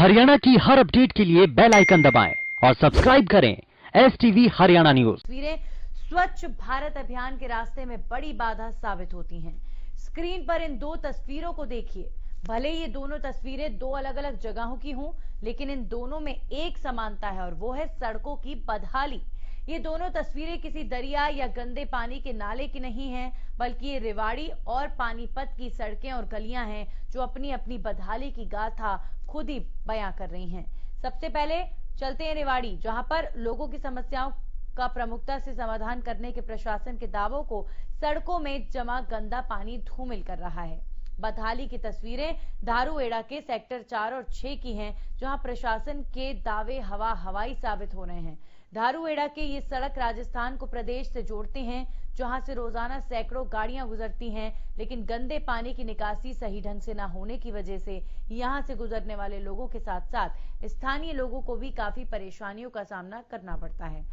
हरियाणा की हर अपडेट के लिए बेल आइकन दबाएं और सब्सक्राइब करें STV हरियाणा न्यूज। तस्वीरें स्वच्छ भारत अभियान के रास्ते में बड़ी बाधा साबित होती हैं। स्क्रीन पर इन दो तस्वीरों को देखिए। भले ये दोनों तस्वीरें दो अलग अलग जगहों की हों, लेकिन इन दोनों में एक समानता है और वो है सड़कों की बदहाली। ये दोनों तस्वीरें किसी दरिया या गंदे पानी के नाले की नहीं हैं, बल्कि ये रेवाड़ी और पानीपत की सड़कें और गलियां हैं जो अपनी अपनी बदहाली की गाथा खुद ही बयां कर रही हैं। सबसे पहले चलते हैं रेवाड़ी, जहां पर लोगों की समस्याओं का प्रमुखता से समाधान करने के प्रशासन के दावों को सड़कों में जमा गंदा पानी धूमिल कर रहा है। बदहाली की तस्वीरें धारूहेड़ा के सेक्टर 4 और 6 की हैं, जहां प्रशासन के दावे हवा हवाई साबित हो रहे हैं। धारूहेड़ा के ये सड़क राजस्थान को प्रदेश से जोड़ते हैं, जहां से रोजाना सैकड़ों गाड़ियां गुजरती हैं, लेकिन गंदे पानी की निकासी सही ढंग से न होने की वजह से यहां से गुजरने वाले लोगों के साथ साथ स्थानीय लोगों को भी काफी परेशानियों का सामना करना पड़ता है।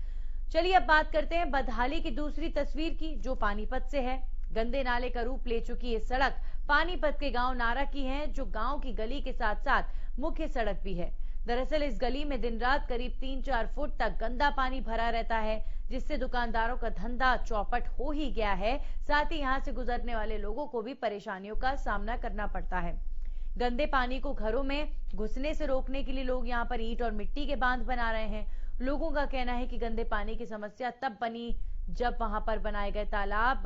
चलिए अब बात करते हैं बदहाली की दूसरी तस्वीर की, जो पानीपत से है। गंदे नाले का रूप ले चुकी ये सड़क पानीपत के गांव नारा की है, जो गांव की गली के साथ साथ मुख्य सड़क भी है। दरअसल इस गली में दिन रात करीब 3-4 फुट तक गंदा पानी भरा रहता है, जिससे दुकानदारों का धंधा चौपट हो ही गया है। साथ ही यहां से गुजरने वाले लोगों को भी परेशानियों का सामना करना पड़ता है। गंदे पानी को घरों में घुसने से रोकने के लिए लोग यहां पर ईंट और मिट्टी के बांध बना रहे हैं। लोगों का कहना है कि गंदे पानी की समस्या तब बनी जब वहां पर बनाए गए तालाब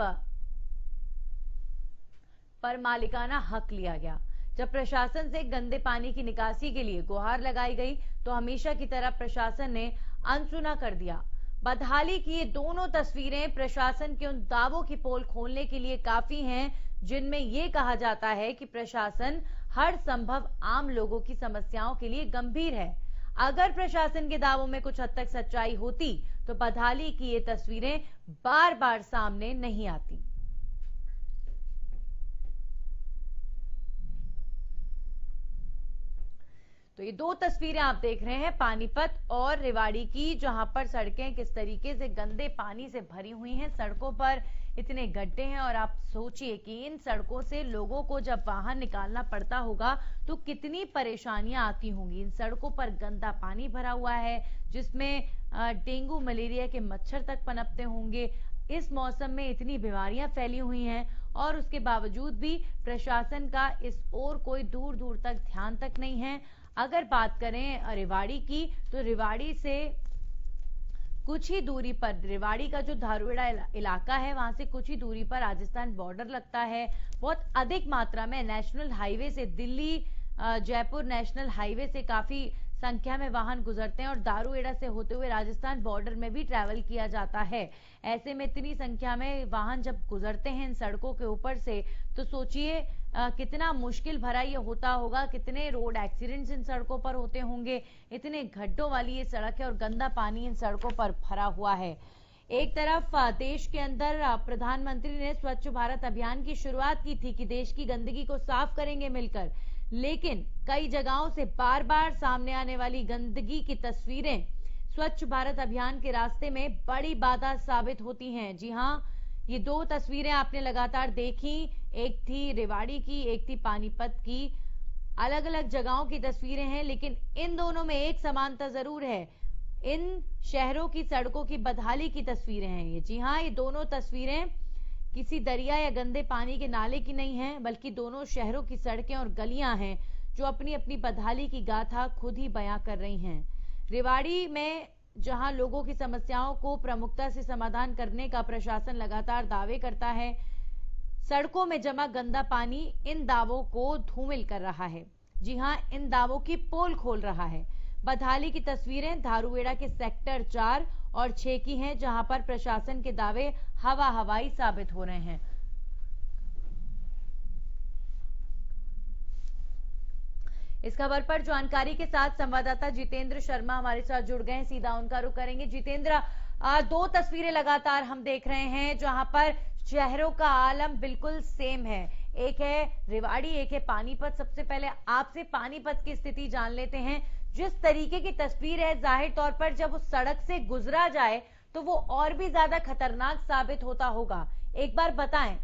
पर मालिकाना हक लिया गया। जब प्रशासन से गंदे पानी की निकासी के लिए गुहार लगाई गई तो हमेशा की तरह प्रशासन ने अनसुना कर दिया। बदहाली की ये दोनों तस्वीरें प्रशासन के उन दावों की पोल खोलने के लिए काफी हैं, जिनमें यह कहा जाता है कि प्रशासन हर संभव आम लोगों की समस्याओं के लिए गंभीर है। अगर प्रशासन के दावों में कुछ हद तक सच्चाई होती तो बदहाली की ये तस्वीरें बार बार सामने नहीं आती। तो ये दो तस्वीरें आप देख रहे हैं पानीपत और रेवाड़ी की, जहां पर सड़कें किस तरीके से गंदे पानी से भरी हुई हैं। सड़कों पर इतने गड्ढे हैं और आप सोचिए कि इन सड़कों से लोगों को जब बाहर निकालना पड़ता होगा तो कितनी परेशानियां आती होंगी। इन सड़कों पर गंदा पानी भरा हुआ है, जिसमें डेंगू मलेरिया के मच्छर तक पनपते होंगे। इस मौसम में इतनी बीमारियां फैली हुई हैं और उसके बावजूद भी प्रशासन का इस ओर कोई दूर दूर तक ध्यान तक नहीं है। अगर बात करें रेवाड़ी की, तो रेवाड़ी से कुछ ही दूरी पर, रेवाड़ी का जो धारूहेड़ा इलाका है, वहां से कुछ ही दूरी पर राजस्थान बॉर्डर लगता है। बहुत अधिक मात्रा में नेशनल हाईवे से, दिल्ली जयपुर नेशनल हाईवे से काफी संख्या में वाहन गुजरते हैं और धारूहेड़ा से होते हुए राजस्थान बॉर्डर में भी ट्रैवल किया जाता है। ऐसे में इतनी संख्या में वाहन जब गुजरते हैं इन सड़कों के ऊपर से, तो सोचिए कितना मुश्किल भरा ये होता होगा, कितने रोड एक्सीडेंट्स इन सड़कों पर होते होंगे। इतने गड्ढों वाली ये सड़क है और गंदा पानी इन सड़कों पर भरा हुआ है। एक तरफ देश के अंदर प्रधानमंत्री ने स्वच्छ भारत अभियान की शुरुआत की थी कि देश की गंदगी को साफ करेंगे मिलकर, लेकिन कई जगहों से बार बार सामने आने वाली गंदगी की तस्वीरें स्वच्छ भारत अभियान के रास्ते में बड़ी बाधा साबित होती हैं। जी हां, ये दो तस्वीरें आपने लगातार देखी, एक थी रेवाड़ी की, एक थी पानीपत की। अलग अलग जगहों की तस्वीरें हैं, लेकिन इन दोनों में एक समानता जरूर है। इन शहरों की सड़कों की बदहाली की तस्वीरें हैं ये। जी हां, ये दोनों तस्वीरें किसी दरिया या गंदे पानी के नाले की नहीं है, बल्कि दोनों शहरों की सड़कें और गलियां हैं जो अपनी अपनी बदहाली की गाथा खुद ही बयां कर रही हैं। रेवाड़ी में जहां लोगों की समस्याओं को प्रमुखता से समाधान करने का प्रशासन लगातार दावे करता है, सड़कों में जमा गंदा पानी इन दावों को धूमिल कर रहा है। जी हां, इन दावों की पोल खोल रहा है। बदहाली की तस्वीरें धारूहेड़ा के सेक्टर 4 और 6 की हैं, जहां पर प्रशासन के दावे हवा हवाई साबित हो रहे हैं। इस खबर पर जानकारी के साथ संवाददाता जितेंद्र शर्मा हमारे साथ जुड़ गए हैं, सीधा उनका रुख करेंगे। जितेंद्र, दो तस्वीरें लगातार हम देख रहे हैं जहां पर शहरों का आलम बिल्कुल सेम है। एक है रेवाड़ी, एक है पानीपत। सबसे पहले आपसे पानीपत की स्थिति जान लेते हैं। जिस तरीके की तस्वीर है, जाहिर तौर पर जब उस सड़क से गुजरा जाए तो वो और भी ज्यादा खतरनाक साबित होता होगा। एक बार बताएं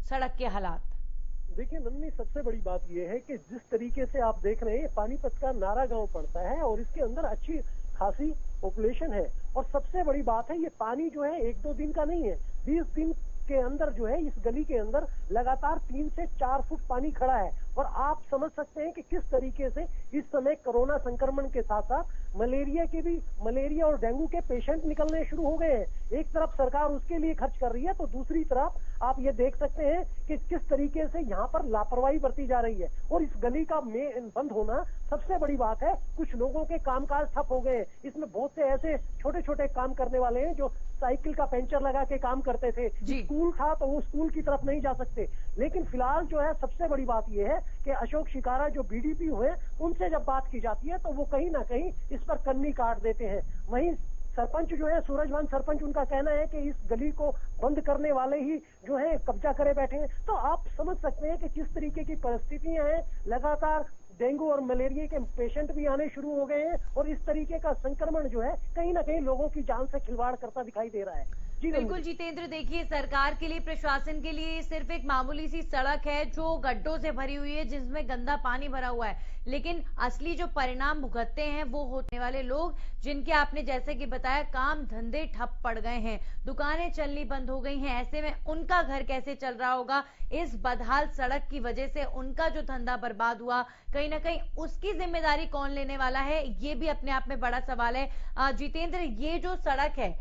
सड़क के हालात। देखिए नंदनी, सबसे बड़ी बात यह है कि जिस तरीके से आप देख रहे हैं, पानीपत का नारा गांव पड़ता है और इसके अंदर अच्छी खासी पॉपुलेशन है। और सबसे बड़ी बात है, ये पानी जो है 1-2 दिन का नहीं है, 20 दिन के अंदर जो है इस गली के अंदर लगातार 3 से 4 फुट पानी खड़ा है। और आप समझ सकते हैं कि किस तरीके से इस समय कोरोना संक्रमण के साथ साथ मलेरिया और डेंगू के पेशेंट निकलने शुरू हो गए हैं। एक तरफ सरकार उसके लिए खर्च कर रही है, तो दूसरी तरफ आप ये देख सकते हैं कि किस तरीके से यहाँ पर लापरवाही बरती जा रही है। और इस गली का बंद होना सबसे बड़ी बात है। कुछ लोगों के कामकाज ठप हो गए हैं। इसमें बहुत से ऐसे छोटे छोटे काम करने वाले हैं जो साइकिल का पेंचर लगा के काम करते थे। स्कूल था तो वो स्कूल की तरफ नहीं जा सकते। लेकिन फिलहाल जो है सबसे बड़ी बात यह है कि अशोक शिकारा जो बीडीपी हुए, उनसे जब बात की जाती है तो वो कहीं ना कहीं इस पर कन्नी काट देते हैं। वहीं सरपंच जो है, सूरजभान सरपंच, उनका कहना है कि इस गली को बंद करने वाले ही जो है कब्जा करे बैठे हैं। तो आप समझ सकते हैं कि किस तरीके की परिस्थितियां हैं। लगातार डेंगू और मलेरिया के पेशेंट भी आने शुरू हो गए हैं और इस तरीके का संक्रमण जो है कहीं ना कहीं लोगों की जान से खिलवाड़ करता दिखाई दे रहा है। बिल्कुल जितेंद्र, देखिए सरकार के लिए, प्रशासन के लिए सिर्फ एक मामूली सी सड़क है जो गड्ढों से भरी हुई है, जिसमें गंदा पानी भरा हुआ है। लेकिन असली जो परिणाम भुगतते हैं वो होने वाले लोग, जिनके आपने जैसे कि बताया काम धंधे ठप पड़ गए हैं, दुकानें चलनी बंद हो गई हैं। ऐसे में उनका घर कैसे चल रहा होगा? इस बदहाल सड़क की वजह से उनका जो धंधा बर्बाद हुआ, कहीं ना कहीं उसकी जिम्मेदारी कौन लेने वाला है, ये भी अपने आप में बड़ा सवाल है। जितेंद्र, ये जो सड़क है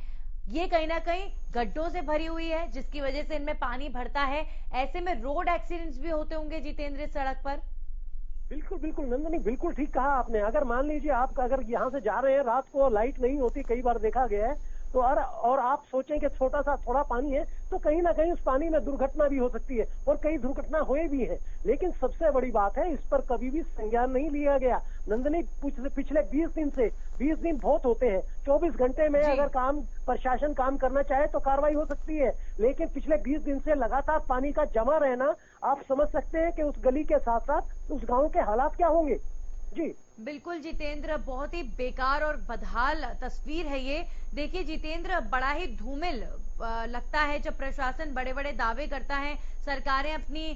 ये कहीं ना कहीं गड्ढों से भरी हुई है, जिसकी वजह से इनमें पानी भरता है। ऐसे में रोड एक्सीडेंट्स भी होते होंगे जितेंद्र इस सड़क पर। बिल्कुल बिल्कुल नंदनी, बिल्कुल ठीक कहा आपने। अगर मान लीजिए आप अगर यहाँ से जा रहे हैं, रात को लाइट नहीं होती, कई बार देखा गया है, तो और आप सोचें कि छोटा सा थोड़ा पानी है, तो कहीं ना कहीं उस पानी में दुर्घटना भी हो सकती है और कई दुर्घटना हुए भी है। लेकिन सबसे बड़ी बात है, इस पर कभी भी संज्ञान नहीं लिया गया। नंदनी, पिछले 20 दिन बहुत होते हैं। 24 घंटे में अगर प्रशासन काम करना चाहे तो कार्रवाई हो सकती है। लेकिन पिछले 20 दिन से लगातार पानी का जमा रहना, आप समझ सकते हैं कि उस गली के साथ साथ उस गांव के हालात क्या होंगे। जी बिल्कुल जितेंद्र, बहुत ही बेकार और बदहाल तस्वीर है ये। देखिए जितेंद्र, बड़ा ही धूमिल लगता है जब प्रशासन बड़े बड़े दावे करता है, सरकारें अपनी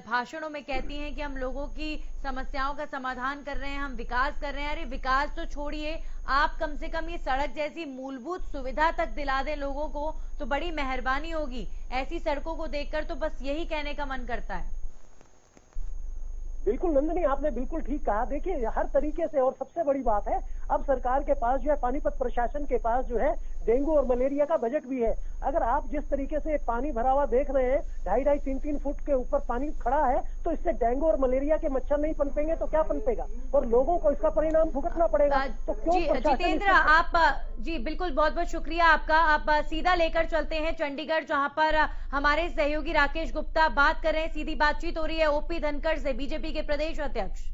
भाषणों में कहती हैं कि हम लोगों की समस्याओं का समाधान कर रहे हैं, हम विकास कर रहे हैं। अरे विकास तो छोड़िए, आप कम से कम ये सड़क जैसी मूलभूत सुविधा तक दिला दें लोगों को तो बड़ी मेहरबानी होगी। ऐसी सड़कों को देखकर तो बस यही कहने का मन करता है। बिल्कुल नंदनी, आपने बिल्कुल ठीक कहा। देखिए हर तरीके से, और सबसे बड़ी बात है, अब सरकार के पास जो है, पानीपत प्रशासन के पास जो है डेंगू और मलेरिया का बजट भी है। अगर आप जिस तरीके से पानी भरा हुआ देख रहे हैं, 2.5 3 फुट के ऊपर पानी खड़ा है, तो इससे डेंगू और मलेरिया के मच्छर नहीं पनपेंगे तो क्या पनपेगा, और लोगों को इसका परिणाम भुगतना पड़ेगा। तो क्यों जितेंद्र, आप जी बिल्कुल, बहुत बहुत शुक्रिया आपका। आप सीधा लेकर चलते हैं चंडीगढ़, जहां पर हमारे सहयोगी राकेश गुप्ता बात कर रहे हैं। सीधी बातचीत हो रही है ओपी धनखड़ से, बीजेपी के प्रदेश अध्यक्ष।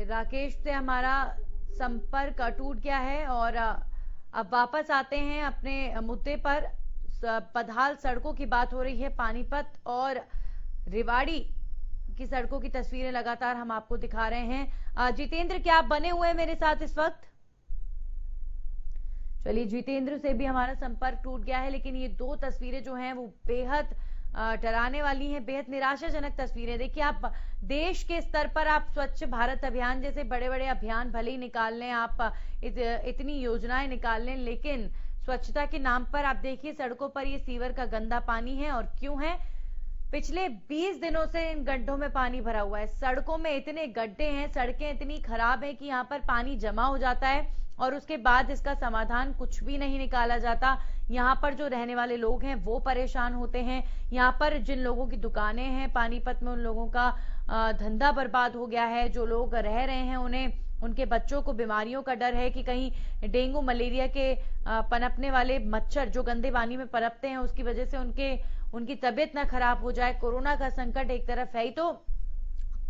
राकेश से हमारा संपर्क टूट गया है और अब वापस आते हैं अपने मुद्दे पर। बदहाल सड़कों की बात हो रही है, पानीपत और रेवाड़ी की सड़कों की तस्वीरें लगातार हम आपको दिखा रहे हैं। जितेंद्र, क्या आप बने हुए हैं मेरे साथ इस वक्त? चलिए, जितेंद्र से भी हमारा संपर्क टूट गया है, लेकिन ये दो तस्वीरें जो हैं वो बेहद डराने वाली हैं, बेहद निराशाजनक तस्वीरें। देखिए, आप देश के स्तर पर आप स्वच्छ भारत अभियान जैसे बड़े बड़े अभियान भले ही निकाल लें, आप इतनी योजनाएं निकाल लें, लेकिन स्वच्छता के नाम पर आप देखिए सड़कों पर ये सीवर का गंदा पानी है। और क्यों है? पिछले 20 दिनों से इन गड्ढों में पानी भरा हुआ है। सड़कों में इतने गड्ढे हैं, सड़कें इतनी खराब हैं कि यहाँ पर पानी जमा हो जाता है और उसके बाद इसका समाधान कुछ भी नहीं निकाला जाता। यहाँ पर जो रहने वाले लोग हैं वो परेशान होते हैं। यहाँ पर जिन लोगों की दुकानें हैं पानीपत में, उन लोगों का धंधा बर्बाद हो गया है। जो लोग रह रहे हैं उन्हें, उनके बच्चों को बीमारियों का डर है कि कहीं डेंगू मलेरिया के पनपने वाले मच्छर जो गंदे पानी में पनपते हैं उसकी वजह से उनकी तबीयत ना खराब हो जाए। कोरोना का संकट एक तरफ है ही, तो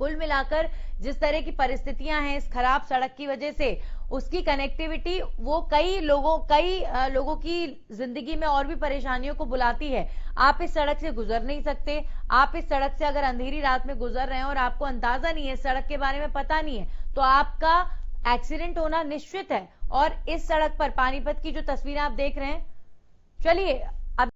कुल मिलाकर जिस तरह की परिस्थितियां हैं इस खराब सड़क की वजह से, उसकी कनेक्टिविटी वो कई लोगों की जिंदगी में और भी परेशानियों को बुलाती है। आप इस सड़क से गुजर नहीं सकते। आप इस सड़क से अगर अंधेरी रात में गुजर रहे हैं और आपको अंदाजा नहीं है, सड़क के बारे में पता नहीं है, तो आपका एक्सीडेंट होना निश्चित है। और इस सड़क पर पानीपत की जो तस्वीरें आप देख रहे हैं, चलिए अब